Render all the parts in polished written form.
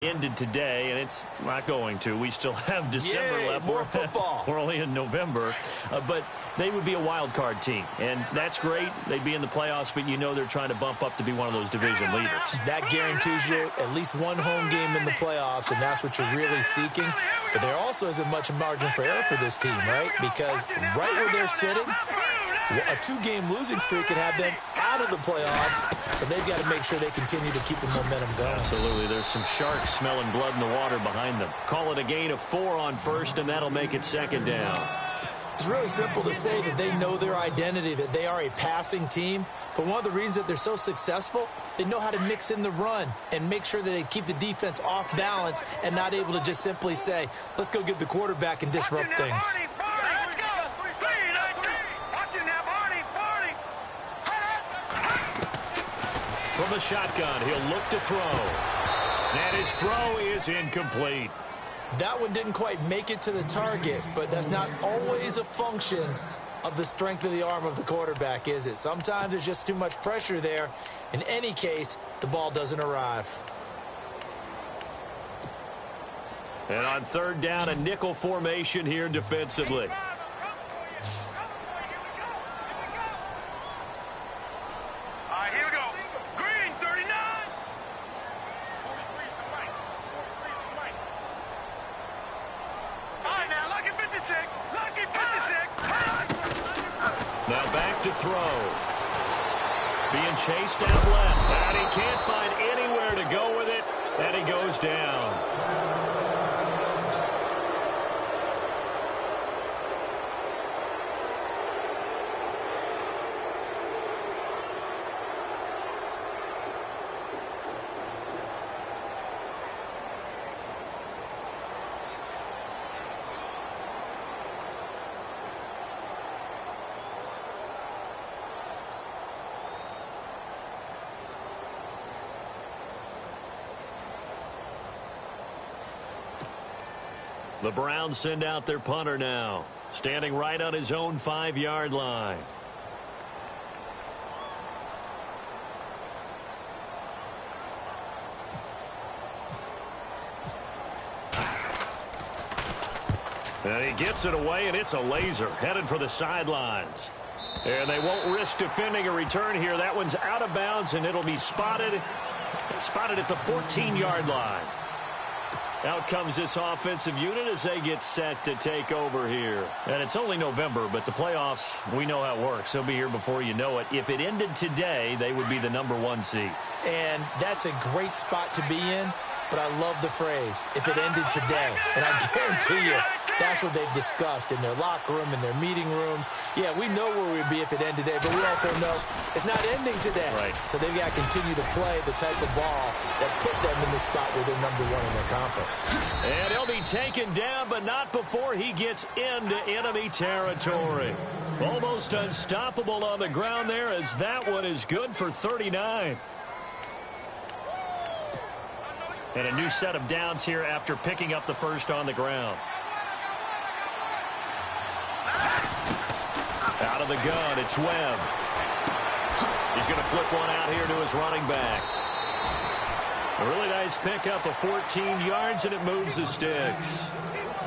ended today, and it's not going to. We still have December left. More football. We're only in November, but they would be a wild card team, and that's great. They'd be in the playoffs, but you know they're trying to bump up to be one of those division leaders. That guarantees you at least one home game in the playoffs, and that's what you're really seeking. But there also isn't much margin for error for this team, right? Because right where they're sitting, a two-game losing streak could have them out of the playoffs, so they've got to make sure they continue to keep the momentum going. Absolutely. There's some sharks smelling blood in the water behind them. Call it a gain of 4 on first, and that'll make it second down. It's really simple to say that they know their identity, that they are a passing team. But one of the reasons that they're so successful, they know how to mix in the run and make sure that they keep the defense off balance and not able to just simply say, let's go get the quarterback and disrupt things. From the shotgun, he'll look to throw. And his throw is incomplete. That one didn't quite make it to the target, but that's not always a function of the strength of the arm of the quarterback, is it? Sometimes there's just too much pressure there. In any case, the ball doesn't arrive. And on third down, a nickel formation here defensively. Now back to throw. Being chased out left. And he can't find anywhere to go with it. And he goes down. The Browns send out their punter now, standing right on his own 5-yard line. And he gets it away, and it's a laser headed for the sidelines. And they won't risk defending a return here. That one's out of bounds, and it'll be spotted at the 14-yard line. Out comes this offensive unit as they get set to take over here. And it's only November, but the playoffs, we know how it works. They'll be here before you know it. If it ended today, they would be the #1 seed. And that's a great spot to be in, but I love the phrase, if it ended today. And I guarantee you, that's what they've discussed in their locker room, in their meeting rooms. Yeah, we know where we'd be if it ended today, but we also know it's not ending today. Right. So they've got to continue to play the type of ball that put them in the spot where they're #1 in their conference. And he'll be taken down, but not before he gets into enemy territory. Almost unstoppable on the ground there, as that one is good for 39. And a new set of downs here after picking up the first on the ground. Out of the gun, it's Webb. He's going to flip one out here to his running back. A really nice pickup of 14 yards, and it moves the sticks.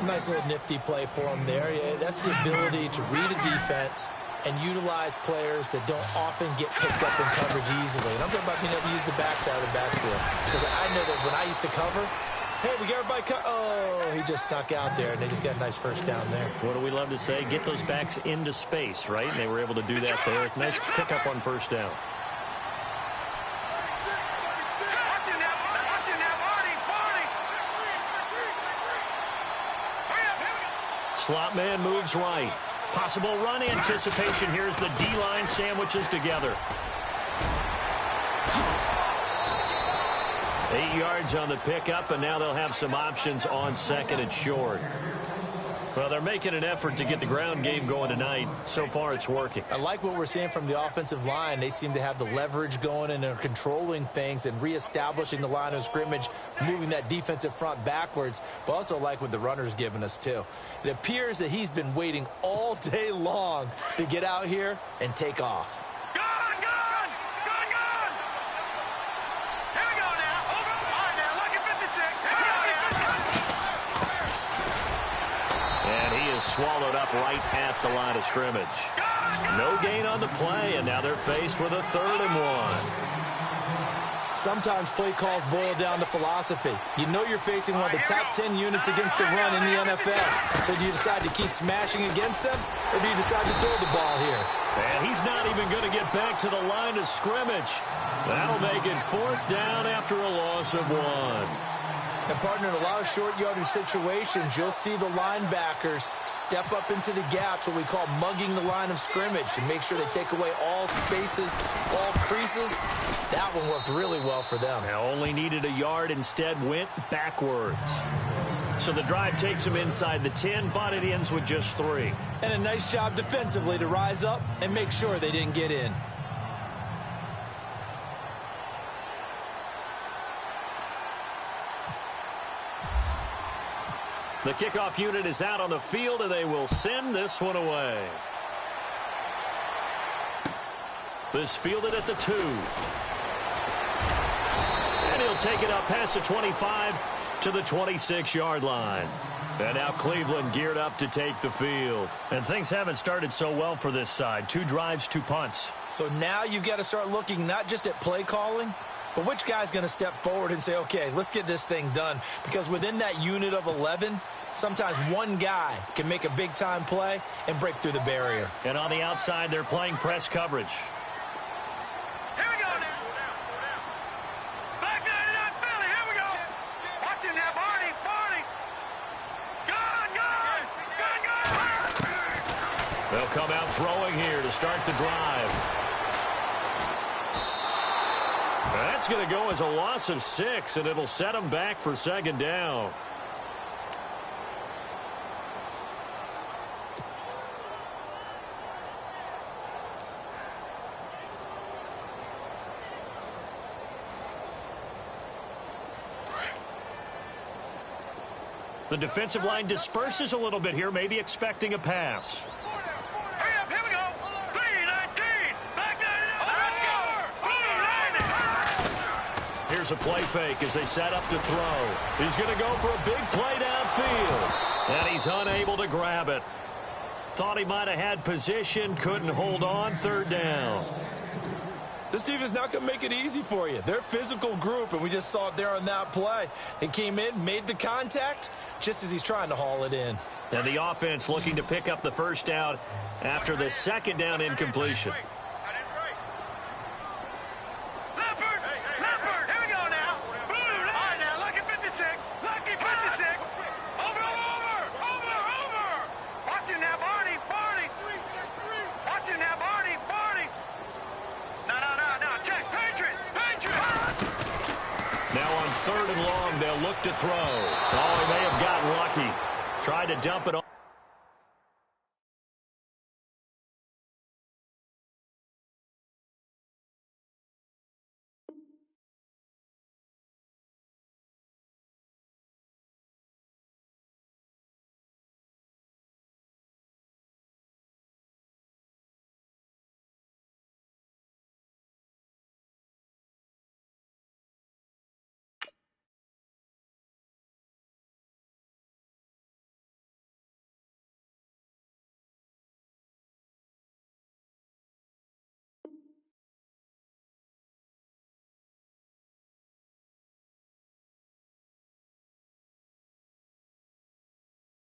Nice little nifty play for him there. Yeah, that's the ability to read a defense and utilize players that don't often get picked up in coverage easily. And I'm talking about being able to use the backside of the backfield. Because I know that when I used to cover, hey, we got everybody oh, he just snuck out there, and they just got a nice first down there. What do we love to say? Get those backs into space, right? And they were able to do that there. Nice pickup on first down. Slot man moves right. Possible run anticipation. Here's the D-line sandwiches together. 8 yards on the pickup, and now they'll have some options on second and short. Well, they're making an effort to get the ground game going tonight. So far, it's working. I like what we're seeing from the offensive line. They seem to have the leverage going, and they're controlling things and reestablishing the line of scrimmage, moving that defensive front backwards, but also like what the runner's giving us, too. It appears that he's been waiting all day long to get out here and take off. Here we go now. All right, now, lucky 56. swallowed up right at the line of scrimmage. No gain on the play, and now they're faced with a 3rd and 1. Sometimes play calls boil down to philosophy. You know you're facing one of the top 10 units against the run in the NFL. So do you decide to keep smashing against them, or do you decide to throw the ball here? And he's not even going to get back to the line of scrimmage. That'll make it 4th down after a loss of 1. And, partner, in a lot of short yardage situations, you'll see the linebackers step up into the gaps, what we call mugging the line of scrimmage, to make sure they take away all spaces, all creases. That one worked really well for them. They only needed a yard, instead went backwards. So the drive takes them inside the 10, but it ends with just 3. And a nice job defensively to rise up and make sure they didn't get in. The kickoff unit is out on the field, and they will send this one away. This fielded at the 2. And he'll take it up past the 25 to the 26-yard line. And now Cleveland geared up to take the field. And things haven't started so well for this side. 2 drives, 2 punts. So now you've got to start looking not just at play calling, but which guy's going to step forward and say, okay, let's get this thing done. Because within that unit of 11, sometimes one guy can make a big-time play and break through the barrier. And on the outside, they're playing press coverage. Here we go now. Back there, Philly. Here we go. Watching that, Barney. Good. They'll come out throwing here to start the drive. That's going to go as a loss of 6, and it'll set them back for 2nd down. The defensive line disperses a little bit here, maybe expecting a pass. Hurry up, here we go. 3-19. Back there. Let's go. Blue 90. Here's a play fake as they set up to throw. He's going to go for a big play downfield. And he's unable to grab it. Thought he might have had position, couldn't hold on, 3rd down. This defense not going to make it easy for you. They're a physical group, and we just saw it there on that play. He came in, made the contact, just as he's trying to haul it in. And the offense looking to pick up the 1st down after the 2nd down incompletion. Leopard. Here we go now. Blue. All right, now. Lucky 56. Over. Watching that, Barney. Watching that, Barney. No. Check. Patriot. Now on 3rd and long, they'll look to throw. Oh, he may have gotten lucky. Tried to dump it on.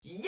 Yeah.